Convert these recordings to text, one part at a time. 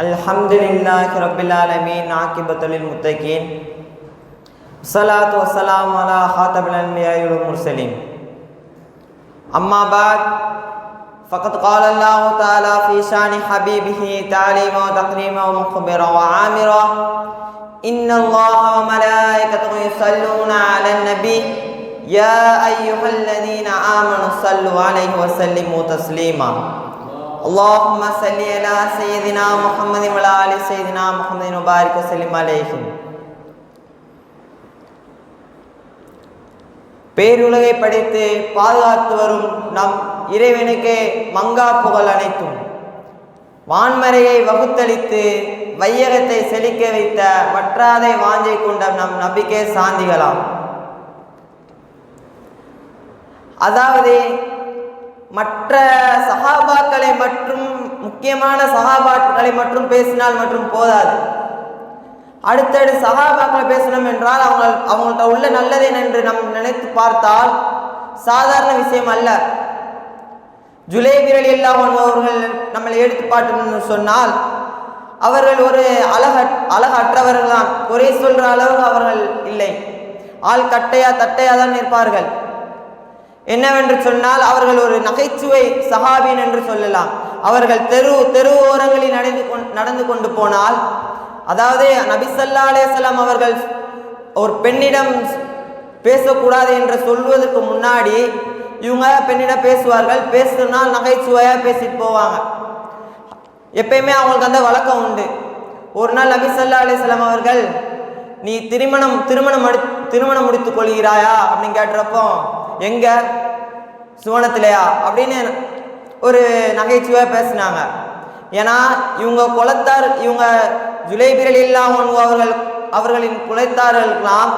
அல்ஹம்துலில்லாஹி ரப்பில் ஆலமீன் ஆகிபத்துல் முத்தகீன் ஸலாத்து வஸ்ஸலாமு அலா ஹாத்தமில் அன்பியாஇ வல் முர்சலீன் அம்மா பஅத் ஃபகத் قال الله تعالى في شان حبيبه تعليما وتكريما ومخبرا وعامرا إن الله وملائكته يصلون على النبي يا أيها الذين آمنوا صلوا عليه وسلموا تسليما اللهم صل على سيدنا محمد وعلى آل سيدنا محمد وبارك وسلم عليهم. பேருலகை படைத்து பாதுகாத்து வரும் நம் இறைவனுக்கே மங்கா புகழ் அனைத்தும். வான்மறையை வகுத்தளித்து வையகத்தை செழிக்க வைத்த வற்றாதை வாஞ்சை கொண்ட நம் நபிக்கே சாந்திகளாம். அதாவது மற்ற சஹாபாக்களை மற்றும் முக்கியமான சஹாபாக்களை மட்டும் பேசினால் மற்றும் போதாது. அடுத்தடுத்து சஹாபாக்களை பேசணும் என்றால் அவங்கள்ட்ட உள்ள நல்லதை என்று நம் நினைத்து பார்த்தால் சாதாரண விஷயம் அல்ல. ஜுலைபிர் ரலியல்லாஹு அன்ஹு அவர்கள் நம்மளை எடுத்து பாட்டு சொன்னால் அவர்கள் ஒரு அழகற்றவர்கள் தான். குறை சொல்ற அளவுக்கு அவர்கள் இல்லை. ஆள் கட்டையா தட்டையா தான் நிற்பார்கள். என்னவென்று சொன்னால் அவர்கள் ஒரு நகைச்சுவை சஹாபின் என்று சொல்லலாம். அவர்கள் தெரு ஓரங்களில் நடந்து கொண்டு போனால், அதாவது நபி ஸல்லல்லாஹு அலைஹி வஸல்லம் அவர்கள் ஒரு பெண்ணிடம் பேசக்கூடாது என்று சொல்வதற்கு முன்னாடி இவங்க பெண்ணிடம் பேசுவார்கள். பேசுனால் நகைச்சுவையாக பேசிட்டு போவாங்க. எப்பயுமே அவங்களுக்கு அந்த வழக்கம் உண்டு. ஒரு நாள் நபி ஸல்லல்லாஹு அலைஹி வஸல்லம் அவர்கள், நீ திருமணம் முடித்துக் கொள்கிறாயா அப்படின்னு கேட்டுறப்போ, எங்க சுவனத்திலையா அப்படின்னு ஒரு நகைச்சுவையாக பேசினாங்க. ஏன்னா இவங்க குலத்தார், இவங்க ஜுலைபிர் ரலியல்லாஹு அன்ஹு அவர்களின் குலத்தார்களுக்கெல்லாம்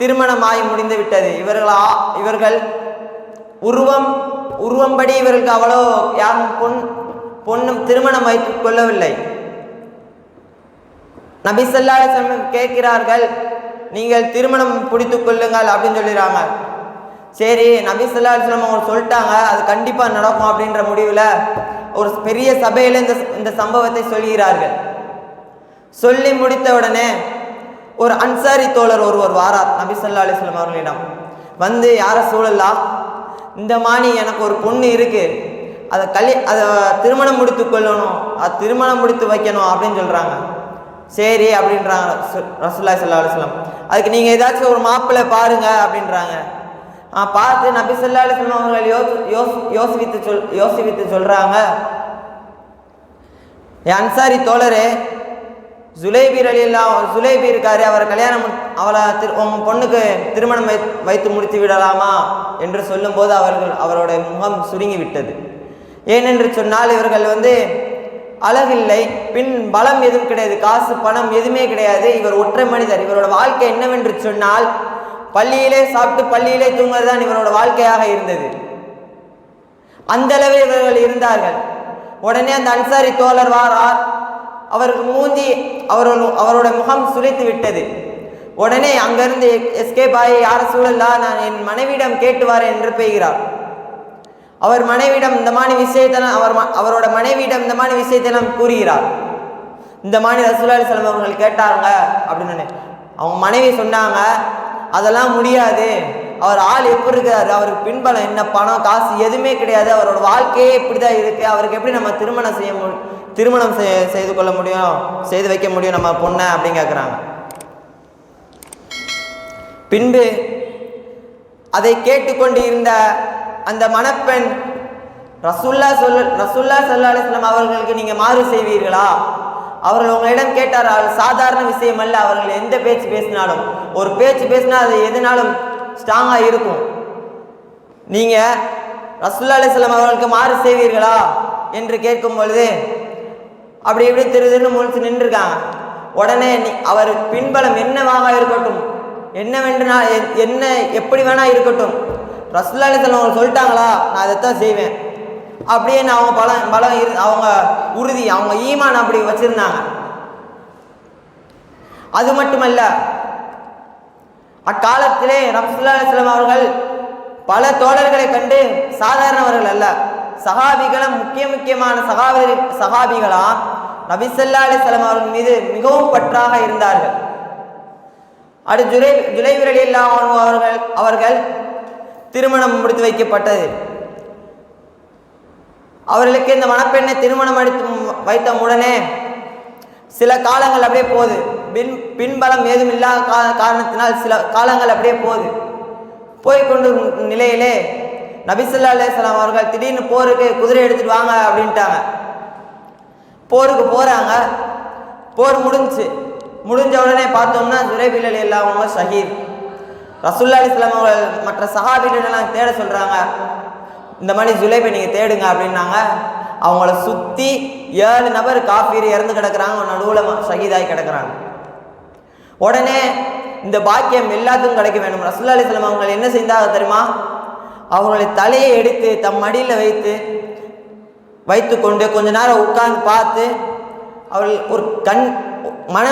திருமணமாகி முடிந்து விட்டது. இவர்கள் உருவம்படி இவர்களுக்கு அவ்வளோ யாரும் பொண்ணும் திருமணம் வைத்துக் கொள்ளவில்லை. நபி ஸல்லல்லாஹு அலைஹி வஸல்லம் கேட்கிறார்கள், நீங்கள் திருமணம் பிடித்துக் கொள்ளுங்கள் அப்படின்னு சொல்லிடுறாங்க. சரி, நபி ஸல்லல்லாஹு அலைஹி வஸல்லம் அவங்க சொல்லிட்டாங்க, அது கண்டிப்பாக நடக்கும் அப்படின்ற முடிவில் ஒரு பெரிய சபையில் இந்த சம்பவத்தை சொல்கிறார்கள். சொல்லி முடித்த உடனே ஒரு அன்சாரி தோழர் ஒருவர் வாரார் நபி ஸல்லல்லாஹு அலைஹி வஸல்லம் அவர்களிடம். வந்து, யார சூழலாம், இந்த மாதிரி எனக்கு ஒரு பொண்ணு இருக்கு, அதை திருமணம் முடித்து கொள்ளணும், அது திருமணம் முடித்து வைக்கணும் அப்படின்னு சொல்கிறாங்க. சரி அப்படின்றாங்க ரசூலுல்லாஹி ஸல்லல்லாஹு அலைஹி வஸல்லம். அதுக்கு நீங்கள் ஏதாச்சும் ஒரு மாப்பிள்ளை பாருங்க அப்படின்றாங்க. பார்த்து நபி ஸல்லல்லாஹு அலைஹி வஸல்லம் அவர்கள் யோசித்து சொல்கிறாங்க, அன்சாரி தோழரே, ஜுலைபி இருக்காரு, அவரை உங்கள் பொண்ணுக்கு திருமணம் வைத்து முடித்து விடலாமா என்று சொல்லும்போது அவருடைய முகம் சுருங்கி விட்டது. ஏனென்று சொன்னால் இவர்கள் அழகில்லை, பின் பலம் எதுவும் கிடையாது, காசு பணம் எதுவுமே கிடையாது. இவர் ஒற்றை மனிதர். இவரோட வாழ்க்கை என்னவென்று சொன்னால் பள்ளியிலே சாப்பிட்டு பள்ளியிலே தூங்குறதுதான் இவரோட வாழ்க்கையாக இருந்தது. அந்த அளவில் இவர்கள் இருந்தார்கள். உடனே அந்த அன்சாரி தோழர் வாரார். அவருக்கு மூஞ்சி அவரோட முகம் சுளித்து விட்டது. உடனே அங்கிருந்து எஸ்கேப் ஆகி, யார சூழல்லா, நான் என் மனைவியிடம் கேட்டு வரேன் என்று போகிறார். அவர் மனைவியிடம் இந்த மாதிரி விஷயத்தெல்லாம் அவரோட மனைவியிடம் இந்த மாதிரி விஷயத்தெல்லாம் கூறுகிறார். இந்த மாதிரி ரசூலுல்லாஹி ஸல்லல்லாஹு அலைஹி வஸல்லம் அவர்கள் கேட்டாங்க அப்படின்னு. அவங்க மனைவி சொன்னாங்க, அதெல்லாம் முடியாது, அவர் ஆள் எப்படி இருக்காரு, அவருக்கு பின்பலம் என்ன, பணம் காசு எதுவுமே கிடையாது, அவரோட வாழ்க்கையே இப்படிதான் இருக்கு, அவருக்கு எப்படி நம்ம திருமணம் செய்து கொள்ள முடியும், செய்து வைக்க முடியும் நம்ம பொண்ணை அப்படின்னு கேட்குறாங்க. பின்பு அதை கேட்டுக்கொண்டு இருந்த அந்த மணப்பெண், ரசூலுல்லாஹி ஸல்லல்லாஹு அலைஹி வஸல்லம் அவர்களுக்கு நீங்கள் மாறு செய்வீர்களா? அவர்கள் உங்களிடம் கேட்டார்கள். சாதாரண விஷயம் அல்ல. அவர்கள் எந்த பேச்சு பேசினாலும், ஒரு பேச்சு பேசினா அது எதுனாலும் ஸ்ட்ராங்காக இருக்கும். நீங்கள் ரசூலுல்லாஹி ஸல்லல்லாஹு அலைஹி வஸல்லம் அவர்களுக்கு மாறு செய்வீர்களா என்று கேட்கும் பொழுது அப்படி இப்படி திருன்னு முழிச்சு நின்றுருக்காங்க. உடனே அவர் பின்பலம் என்னவாக இருக்கட்டும், என்ன எப்படி வேணா இருக்கட்டும், ரசூலுல்லாஹி ஸல்லல்லாஹு அலைஹி வஸல்லம் அவங்க சொல்லிட்டாங்களா, நான் அதைத்தான் செய்வேன் அப்படின்னு அவங்க பலம் அவங்க உறுதி, அவங்க ஈமான் அப்படி வச்சிருந்தாங்க. அது மட்டுமல்ல, அக்காலத்திலே ரசூலுல்லாஹி ஸல்லல்லாஹு அலைஹி வஸல்லம் அவர்கள் பல தோழர்களை கண்டு சாதாரணவர்கள் அல்ல, சஹாபிகளும் முக்கியமான சஹாபிகளாம் நபி ஸல்லல்லாஹு அலைஹி வஸல்லம் அவர்கள் மீது மிகவும் பற்றாக இருந்தார்கள். அடுத்து ஜுலைபிர் ரலியல்லாஹு அன்ஹு அவர்கள் திருமணம் முடித்து வைக்கப்பட்டது. அவர்களுக்கு இந்த மணப்பெண்ணை திருமணம் அடித்து வைத்த உடனே சில காலங்கள் அப்படியே போகுது. பின்பலம் ஏதும் இல்லாத காரணத்தினால் சில காலங்கள் அப்படியே போய்கொண்டு நிலையிலே நபி ஸல்லல்லாஹு அலைஹி வஸல்லம் அவர்கள் திடீர்னு போருக்கு குதிரை எடுத்துட்டு வாங்க அப்படின்ட்டாங்க. போருக்கு போகிறாங்க. போர் முடிஞ்ச உடனே பார்த்தோம்னா ஜுலைபிர் ரலியல்லாஹு அன்ஹு ஷஹீத். ரசூலுல்லாஹி ஸல்லல்லாஹு அலைஹி வஸல்லம் அவர்கள் மற்ற சஹாபிகளெல்லாம் தேட சொல்கிறாங்க. இந்த மாதிரி ஜுலைபை நீங்கள் தேடுங்க அப்படின்னாங்க. அவங்கள சுற்றி 7 நபர் காஃபீர் இறந்து கிடக்கிறாங்க, நடுவில் ஷஹீதாகி கிடக்கிறாங்க. உடனே இந்த பாக்கியம் எல்லாத்துக்கும் கிடைக்க வேண்டும். ரசூலுல்லாஹி அலைஹி வஸல்லம் அவங்க என்ன செய்தாங்க தெரியுமா? அவங்களுடைய தலையை எடுத்து தம் மடியில் வைத்து கொண்டு கொஞ்ச நேரம் உட்கார்ந்து பார்த்து அவர்கள் ஒரு மன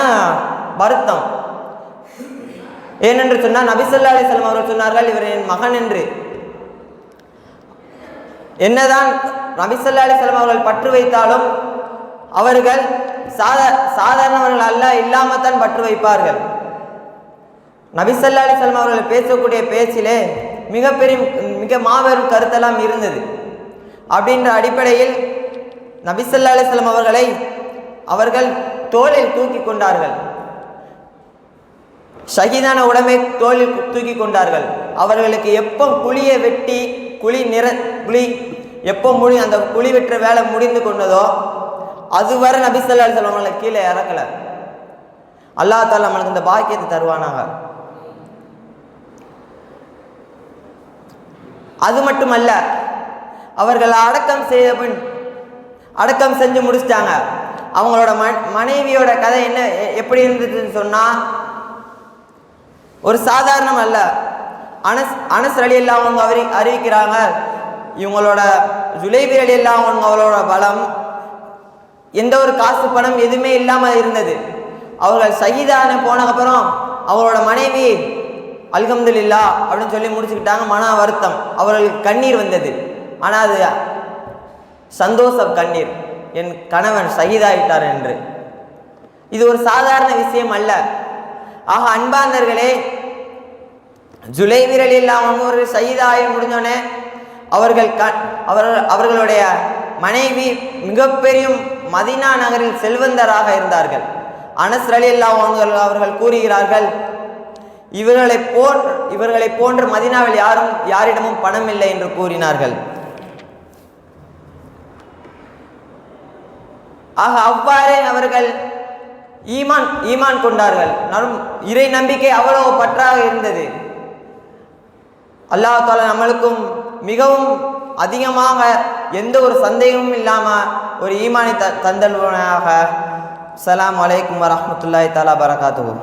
வருத்தம். ஏனென்று சொன்னால் நபி ஸல்லல்லாஹு அலைஹி வஸல்லம் அவர்கள் சொன்னார்கள், இவர் என் மகன் என்று. என்னதான் நபி ஸல்லல்லாஹு அலைஹி வஸல்லம் அவர்கள் பற்று வைத்தாலும் அவர்கள் சாதாரணவர்கள் அல்ல, இல்லாமத்தான் பற்று வைப்பார்கள். நபி ஸல்லல்லாஹு அலைஹி வஸல்லம் அவர்கள் பேசக்கூடிய பேச்சிலே மிக மாபெரும் கருத்தெல்லாம் இருந்தது. அப்படின்ற அடிப்படையில் நபி ஸல்லல்லாஹு அலைஹி வஸல்லம் அவர்களை அவர்கள் தோளில் தூக்கி கொண்டார்கள். ஷஹீதான உடம்பை தோளில் தூக்கி கொண்டார்கள். அவர்களுக்கு எப்போ குழியை வெட்டி எப்போ அந்த குழி வெட்டுற வேலை முடிந்து கொண்டதோ அதுவரை நபி ஸல்லல்லாஹு அலைஹி வஸல்லம் அவர்களை கீழே இறக்கலை. அல்லாஹ் தஆலா நம்மளுக்கு இந்த பாக்கியத்தை தருவானாக. அது மட்டுமல்ல, அவர்கள் அடக்கம் செஞ்சு முடிச்சிட்டாங்க. அவங்களோட மனைவியோட கதை எப்படி இருந்ததுன்னு சொன்னால், ஒரு சாதாரணம் அல்ல. அனஸ் ரலியல்லாஹு அன்ஹு அறிவிக்கிறாங்க, இவங்களோட ஜுலைபிர் ரலியல்லாஹு அன்ஹு அவளோட பலம் எந்த ஒரு காசு பணம் எதுவுமே இல்லாமல் இருந்தது. அவர்கள் ஷஹீதான போனதுக்கப்புறம் அவங்களோட மனைவி அல்ஹம்துலில்லாஹ் அப்படின்னு சொல்லி முடிச்சுக்கிட்டாங்க. மன வருத்தம், அவர்களுக்கு கண்ணீர் வந்தது. ஆனால் அது சந்தோஷ கண்ணீர், என் கணவன் ஷஹீதாயிட்டார் என்று. இது ஒரு சாதாரண விஷயம் அல்ல. ஆக அன்பார்ந்தவர்களே, ஜுலைபிர் ரலியல்லாஹு அன்ஹு ஒரு ஷஹீதாகி முடிஞ்சோடனே அவர்களுடைய மனைவி மிகப்பெரிய மதீனா நகரில் செல்வந்தராக இருந்தார்கள். அனஸ் ரலியல்லாஹு அன்ஹு அவர்கள் கூறுகிறார்கள், இவர்களை போன்று மதீனாவில் யாரிடமும் பணம் இல்லை என்று கூறினார்கள். ஆக அவ்வாறே அவர்கள் ஈமான் கொண்டார்கள். இறை நம்பிக்கை அவ்வளவு பற்றாக இருந்தது. அல்லாஹ் தஆலா நம்மளுக்கும் மிகவும் அதிகமாக எந்த ஒரு சந்தேகமும் இல்லாமல் ஒரு ஈமானை தந்தல்வனாக. அஸ்ஸலாமு அலைக்கும் வரஹ்மத்துல்லாஹி தஆலா பரகாத்துஹு.